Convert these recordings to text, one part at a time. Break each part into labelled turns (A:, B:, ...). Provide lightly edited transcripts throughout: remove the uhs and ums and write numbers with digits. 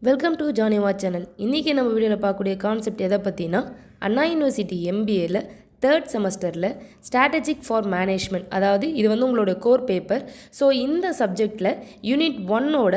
A: Welcome to ஜானிவா channel. இன்றைக்கி நம்ம வீடியோவில் பார்க்கக்கூடிய கான்செப்ட் எதை பற்றினா, அண்ணா யூனிவர்சிட்டி எம்பிஏல தேர்ட் செமஸ்டரில் ஸ்ட்ராட்டஜிக் ஃபார் மேனேஜ்மெண்ட், அதாவது இது வந்து உங்களோட கோர் பேப்பர். ஸோ இந்த சப்ஜெக்டில் யூனிட் 1ஓட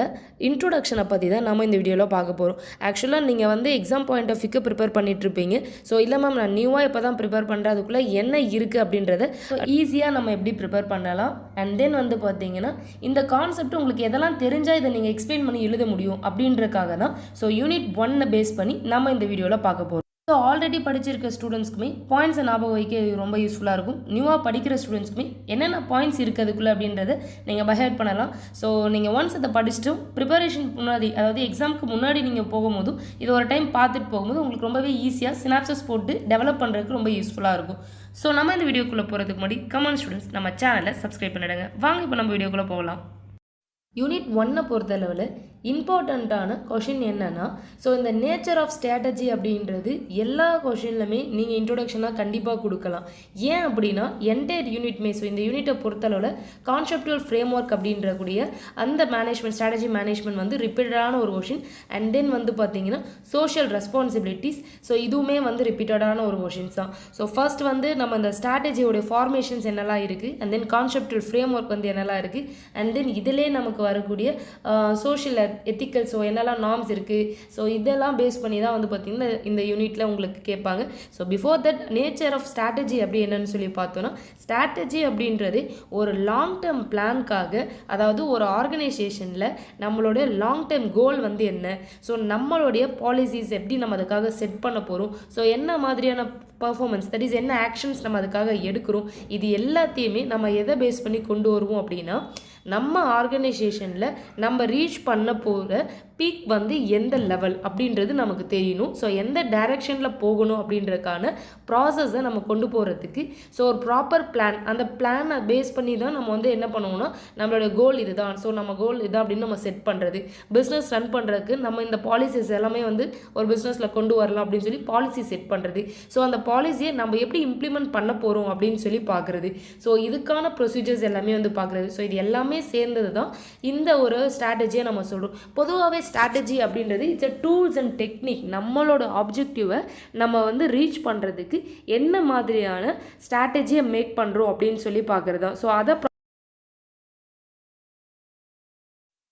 A: இன்ட்ரோடக்ஷனை பற்றி தான் நம்ம இந்த வீடியோவில் பார்க்க போகிறோம். ஆக்சுவலாக நீங்கள் வந்து எக்ஸாம் பாயிண்ட் ஆஃப் வியூக்கு ப்ரிப்பேர் பண்ணிகிட்ருப்பீங்க. ஸோ இல்லை மேம் நான் நியூவாக இப்போ தான் ப்ரிப்பேர் பண்ணுறேன், அதுக்குள்ளே என்ன இருக்குது அப்படின்றத ஈஸியாக நம்ம எப்படி ப்ரிப்பேர் பண்ணலாம். அண்ட் தென் வந்து பார்த்தீங்கன்னா இந்த கான்செப்ட் உங்களுக்கு எதெல்லாம் தெரிஞ்சால் இதை நீங்கள் எக்ஸ்பிளைன் பண்ணி எழுத முடியும் அப்படின்றக்காக தான் ஸோ யூனிட் 1 பேஸ் பண்ணி நம்ம இந்த வீடியோவில் பார்க்க போகிறோம். ஸோ ஆல்ரெடி படிச்சிருக்க ஸ்டூடெண்ட்ஸ்க்குமே பாயிண்ட்ஸை ஞாபகம் வைக்க ரொம்ப யூஸ்ஃபுல்லாக இருக்கும். நியூவாக படிக்கிற ஸ்டூடெண்ட்ஸ்க்குமே என்னென்ன பாயிண்ட்ஸ் இருக்கிறதுக்குள்ளே அப்படின்றத நீங்கள் பைஹேட் பண்ணலாம். ஸோ நீங்கள் ஒன்ஸ் அதை படிச்சுட்டும் ப்ரிப்பரேஷன் முன்னாடி, அதாவது எக்ஸாமுக்கு முன்னாடி நீங்கள் போகும்போதும் இது ஒரு டைம் பார்த்துட்டு போகும்போது உங்களுக்கு ரொம்பவே ஈஸியாக சினாப்சஸ் போட்டு டெவலப் பண்ணுறதுக்கு ரொம்ப யூஸ்ஃபுல்லாக இருக்கும். ஸோ நம்ம இந்த வீடியோக்குள்ளே போகிறதுக்கு முன்னாடி கமெண்ட் ஸ்டூடெண்ட்ஸ் நம்ம சேனலை சப்ஸ்கிரைப் பண்ணிடுங்க. வாங்க இப்போ நம்ம வீடியோக்குள்ளே போகலாம். யூனிட் 1 பொறுத்தளவில் இம்பார்ட்டண்ட்டான கொஷின் என்னென்னா, ஸோ இந்த நேச்சர் ஆஃப் ஸ்ட்ராட்டஜி அப்படின்றது எல்லா கொஷின்லையுமே நீங்கள் இன்ட்ரோடக்ஷனாக கண்டிப்பாக கொடுக்கலாம். ஏன் அப்படின்னா என்டையர் யூனிட்மே, ஸோ இந்த யூனிட்டை பொறுத்தளவில் கான்செப்டுவல் ஃப்ரேம் ஒர்க் அப்படின்றக்கூடிய அந்த மேனேஜ்மெண்ட், ஸ்ட்ராட்டஜி மேனேஜ்மெண்ட் வந்து ரிப்பீட்டடான ஒரு கொஷின். அண்ட் தென் வந்து பார்த்தீங்கன்னா சோஷியல் ரெஸ்பான்சிபிலிட்டிஸ், ஸோ இதுவுமே வந்து ரிப்பீட்டடான ஒரு கொஷின்ஸ் தான். ஸோ ஃபர்ஸ்ட் வந்து நம்ம இந்த ஸ்ட்ராட்டஜியோடைய ஃபார்மேஷன்ஸ் என்னெல்லாம் இருக்குது, and then conceptual framework வந்து என்னெல்லாம் இருக்குது, அண்ட் தென் இதிலே நமக்கு வரக்கூடிய சோஷியல் எத்திக்கல், ஸோ என்னெல்லாம் நார்ம்ஸ் இருக்குது, ஸோ இதெல்லாம் பேஸ் பண்ணி தான் வந்து பார்த்திங்கன்னா இந்த யூனிட்டில் உங்களுக்கு கேட்பாங்க. So before that nature of strategy அப்படி என்னன்னு சொல்லி பார்த்தோன்னா, ஸ்ட்ராட்டஜி அப்படின்றது ஒரு லாங் டேர்ம் பிளான்காக, அதாவது ஒரு ஆர்கனைசேஷனில் நம்மளுடைய லாங் டேர்ம் கோல் வந்து என்ன, ஸோ நம்மளுடைய பாலிசிஸ் எப்படி நம்ம அதுக்காக செட் பண்ண போகிறோம், ஸோ என்ன மாதிரியான பர்ஃபார்மன்ஸ், தட் இஸ் என்ன ஆக்ஷன்ஸ் நம்ம அதுக்காக எடுக்கிறோம், இது எல்லாத்தையுமே நம்ம எதை பேஸ் பண்ணி கொண்டு வருவோம் அப்படின்னா, நம்ம ஆர்கனைசேஷனில் நம்ம ரீச் பண்ண போகிற பீக் வந்து எந்த லெவல் அப்படின்றது நமக்கு தெரியணும். ஸோ எந்த டைரெக்ஷனில் போகணும் அப்படின்றதுக்கான ப்ராசஸை நம்ம கொண்டு போகிறதுக்கு ஸோ ஒரு ப்ராப்பர் பிளான், அந்த பிளானை பேஸ் பண்ணி தான் நம்ம வந்து என்ன பண்ணுவோம்னா, நம்மளோட கோல் இது தான், ஸோ நம்ம கோல் இதுதான் அப்படின்னு நம்ம செட் பண்ணுறது. பிஸ்னஸ் ரன் பண்ணுறதுக்கு நம்ம இந்த பாலிசிஸ் எல்லாமே வந்து ஒரு பிஸ்னஸில் கொண்டு வரலாம் அப்படின்னு சொல்லி பாலிசி செட் பண்ணுறது. ஸோ அந்த பாலிசியை நம்ம எப்படி இம்ப்ளிமெண்ட் பண்ண போகிறோம் அப்படின்னு சொல்லி பார்க்குறது. ஸோ இதுக்கான ப்ரொசீஜர்ஸ் எல்லாமே வந்து பார்க்குறது. ஸோ இது எல்லாமே சேர்ந்தது தான் இந்த ஒரு ஸ்ட்ராட்டஜியை நம்ம சொல்கிறோம். பொதுவாகவே ஸ்ட்ராட்டஜி அப்படின்றது it's a tools and technique. நம்மளோட ஆப்ஜெக்டிவை நம்ம வந்து ரீச் பண்ணுறதுக்கு என்ன மாதிரியான ஸ்ட்ராட்டஜியை மேக் பண்ணுறோம் அப்படின்னு சொல்லி பார்க்குறது தான். ஸோ அதை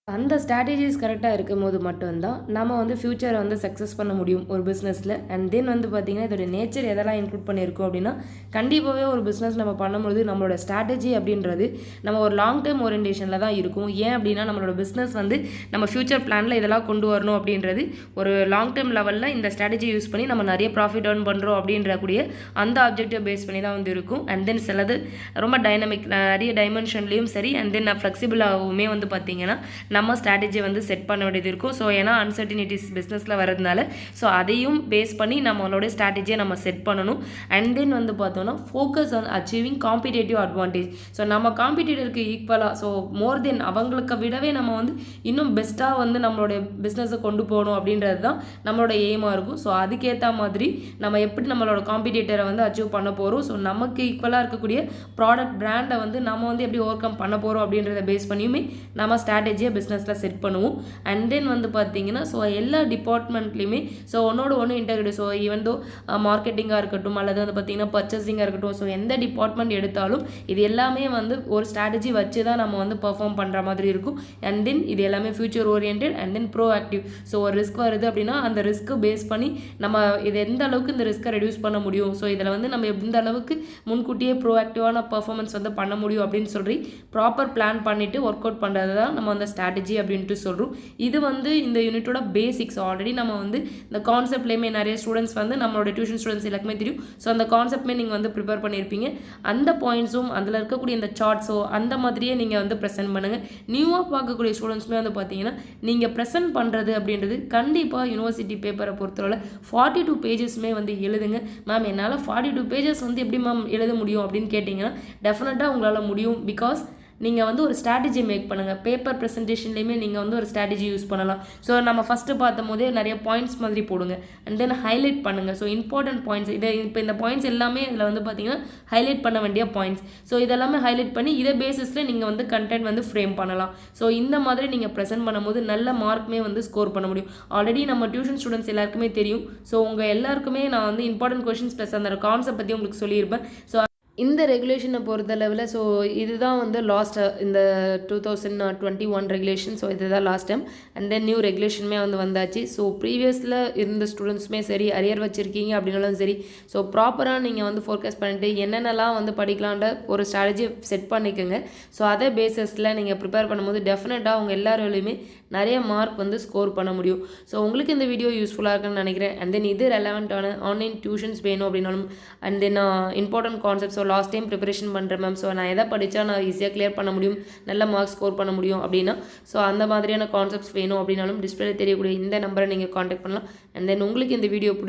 A: அந்த ஸ்ட்ராட்டஜிஸ் கரெக்டாக இருக்கும் போது மட்டும்தான் நம்ம வந்து ஃப்யூச்சரை வந்து சக்ஸஸ் பண்ண முடியும் ஒரு பிஸ்னஸில். அண்ட் தென் வந்து பார்த்திங்கன்னா இதோட நேச்சர் எதெல்லாம் இன்க்ளூட் பண்ணியிருக்கோம் அப்படின்னா, கண்டிப்பாகவே ஒரு பிஸ்னஸ் நம்ம பண்ணும்போது நம்மளோட ஸ்ட்ராட்டஜி அப்படின்றது நம்ம ஒரு லாங் டேர்ம் ஓரியன்டேஷனில் தான் இருக்கும். ஏன் அப்படின்னா நம்மளோட பிஸ்னஸ் வந்து நம்ம ஃப்யூச்சர் பிளானில் இதெல்லாம் கொண்டு வரணும் அப்படின்றது ஒரு லாங் டேர்ம் லெவலில் இந்த ஸ்ட்ராட்டஜி யூஸ் பண்ணி நம்ம நிறைய ப்ராஃபிட் ஏர்ன் பண்ணுறோம் அப்படின்றக்கூடிய அந்த ஆப்ஜெக்டிவ் பேஸ் பண்ணி தான் வந்து இருக்கும். அண்ட் தென் சிலது ரொம்ப டைனமிக், நிறைய டைமென்ஷன்லேயும் சரி, அண்ட் தென் ஃப்ளெக்சிபிளாகவுமே வந்து பார்த்திங்கன்னா நம்ம ஸ்ட்ராட்டஜி வந்து செட் பண்ண வேண்டியது இருக்கும். ஸோ ஏன்னா அன்சர்டினிட்டிஸ் பிஸ்னஸில் வரதுனால ஸோ அதையும் பேஸ் பண்ணி நம்மளோட ஸ்ட்ராட்டஜியை நம்ம செட் பண்ணணும். அண்ட் தென் வந்து பார்த்தோம்னா focus on achieving competitive advantage. So நம்ம காம்படிட்டருக்கு ஈக்குவலாக, ஸோ மோர் தென் அவங்களுக்கு விடவே நம்ம வந்து இன்னும் பெஸ்ட்டாக வந்து நம்மளுடைய பிஸ்னஸை கொண்டு போகணும் அப்படின்றது தான் நம்மளோட எய்மாக இருக்கும். ஸோ அதுக்கேற்ற மாதிரி நம்ம எப்படி நம்மளோட காம்படிட்டரை வந்து அச்சீவ் பண்ண போகிறோம், ஸோ நமக்கு ஈக்குவலாக இருக்கக்கூடிய ப்ராடக்ட் பிராண்டை வந்து நம்ம வந்து எப்படி ஓவர் கம் பண்ண போகிறோம் அப்படின்றத பேஸ் பண்ணியுமே நம்ம ஸ்ட்ராட்டஜியை பிஸ்னஸில் செட் பண்ணுவோம். அண்ட் தென் வந்து பார்த்தீங்கன்னா ஸோ எல்லா டிபார்ட்மெண்ட்லேயுமே ஸோ ஒன்னோட ஒன்று இன்டெகிரேட். ஸோ ஈவன் தோ மார்க்கெட்டிங்காக இருக்கட்டும், அல்லது வந்து பார்த்தீங்கன்னா பர்ச்சேசிங்காக இருக்கட்டும், ஸோ எந்த டிபார்ட்மெண்ட் எடுத்தாலும் இது எல்லாமே வந்து ஒரு ஸ்ட்ராட்டஜி வச்சு தான் நம்ம வந்து பர்ஃபார்ம் பண்ணுற மாதிரி இருக்கும். அண்ட் தென் இது எல்லாமே future orient and then proactive. So ஒரு ரிஸ்க் வருது அப்படின்னா அந்த ரிஸ்க்கு பேஸ் பண்ணி நம்ம இது எந்த அளவுக்கு இந்த ரிஸ்க்கை ரெடியூஸ் பண்ண முடியும், ஸோ இதில் வந்து நம்ம எந்த அளவுக்கு முன்கூட்டியே ப்ரோ ஆக்டிவான பர்ஃபார்மன்ஸ் வந்து பண்ண முடியும் அப்படின்னு சொல்லி ப்ராப்பர் பிளான் பண்ணிவிட்டு ஒர்க் அவுட் பண்ணுறது தான் நம்ம அந்த ஸ்ட்ராட்டஜி அப்படின்ட்டு சொல்கிறோம். இது வந்து இந்த யூனிட்டோட பேசிக்ஸ். ஆல்ரெடி நம்ம வந்து இந்த கான்செப்ட்லேயுமே நிறைய ஸ்டூடெண்ட்ஸ் வந்து நம்மளோட டியூஷன் ஸ்டூடெண்ட்ஸ் எல்லாருக்குமே தெரியும். ஸோ அந்த கான்செப்ட்மே நீங்கள் வந்து ப்ரிப்பேர் பண்ணியிருப்பீங்க. அந்த பாயிண்ட்ஸும் அதில் இருக்கக்கூடிய இந்த சார்ட்ஸோ அந்த மாதிரியே நீங்கள் வந்து ப்ரெசென்ட் பண்ணுங்கள். நியூவாக பார்க்கக்கூடிய ஸ்டூடெண்ட்ஸுமே வந்து பார்த்தீங்கன்னா நீங்கள் ப்ரெசென்ட் பண்ணுறது அப்படின்றது கண்டிப்பாக யூனிவர்சிட்டி பேப்பரை பொறுத்தவரை 42 பேஜஸ்மே வந்து எழுதுங்க. மேம் என்னால் 42 பேஜஸ் வந்து எப்படி மேம் எழுத முடியும் அப்படின்னு கேட்டிங்கன்னா டெஃபினட்டாக உங்களால் முடியும். பிகாஸ் நீங்கள் வந்து ஒரு ஸ்ட்ராட்டஜி மேக் பண்ணுங்கள். பேப்பர் ப்ரெசன்டேஷன்லேயுமே நீங்கள் வந்து ஒரு ஸ்ட்ராட்டஜி யூஸ் பண்ணலாம். ஸோ நம்ம ஃபஸ்ட்டு பார்த்தும் போதே நிறைய பாயிண்ட்ஸ் மாதிரி போடுங்க. அண்ட் தென் ஹைலைட் பண்ணுங்கள். ஸோ இம்பார்ட்டன்ட் பாயிண்ட்ஸ் இப்போ இந்த பாயிண்ட்ஸ் எல்லாமே இதில் வந்து பார்த்தீங்கன்னா ஹைலைட் பண்ண வேண்டிய பாயிண்ட்ஸ். ஸோ இதெல்லாமே ஹைலைட் பண்ணி இதை பேசிஸில் நீங்கள் வந்து கண்டென்ட் வந்து ஃப்ரேம் பண்ணலாம். ஸோ இந்த மாதிரி நீங்கள் ப்ரெசென்ட் பண்ணும்போது நல்ல மார்க்குமே வந்து ஸ்கோர் பண்ண முடியும். ஆல்ரெடி நம்ம டியூஷன் ஸ்டூடெண்ட்ஸ் எல்லாருக்குமே தெரியும். ஸோ உங்கள் எல்லாருக்குமே நான் வந்து இம்பார்ட்டன்ட் கொஷின்ஸ் ப்ளஸ் அந்த கான்செப்ட் பற்றி உங்களுக்கு சொல்லியிருப்பேன். ஸோ இந்த ரெகுலேஷனை பொறுத்தளவில் ஸோ இதுதான் வந்து லாஸ்ட் இந்த 2021 ரெகுலேஷன். ஸோ இதுதான் last time. And then new ரெகுலேஷனுமே வந்து வந்தாச்சு. ஸோ ப்ரீவியஸில் இருந்த ஸ்டூடெண்ட்ஸுமே சரி, அரியர் வச்சுருக்கீங்க அப்படின்னாலும் சரி, ஸோ ப்ராப்பராக நீங்கள் வந்து ஃபோர்காஸ்ட் பண்ணிட்டு என்னென்னலாம் வந்து படிக்கலான்ற ஒரு ஸ்ட்ராட்டஜி செட் பண்ணிக்கோங்க. ஸோ அதே பேஸஸில் நீங்கள் ப்ரிப்பேர் பண்ணும்போது டெஃபினட்டாக உங்கள் எல்லாரோடையுமே நிறைய மார்க் வந்து ஸ்கோர் பண்ண முடியும். ஸோ உங்களுக்கு இந்த வீடியோ யூஸ்ஃபுல்லாக இருக்குன்னு நினைக்கிறேன். அண்ட் தென் இது ரெலவெண்ட்டான ஆன்லைன் டியூஷன்ஸ் வேணும் அப்படின்னாலும் and then important concept. So last time preparation பண்ணுறேன் மேம், ஸோ நான் எதை படித்தா நான் ஈஸியாக கிளியர் பண்ண முடியும், நல்ல மார்க்ஸ் ஸ்கோர் பண்ண முடியும் அப்படின்னா ஸோ அந்த மாதிரியான கான்செப்ட்ஸ் வேணும் அப்படின்னாலும் டிஸ்பிளே தெரியக்கூடிய இந்த நம்பரை நீங்கள் காண்டாக்ட் பண்ணலாம். அண்ட் தென் உங்களுக்கு இந்த வீடியோ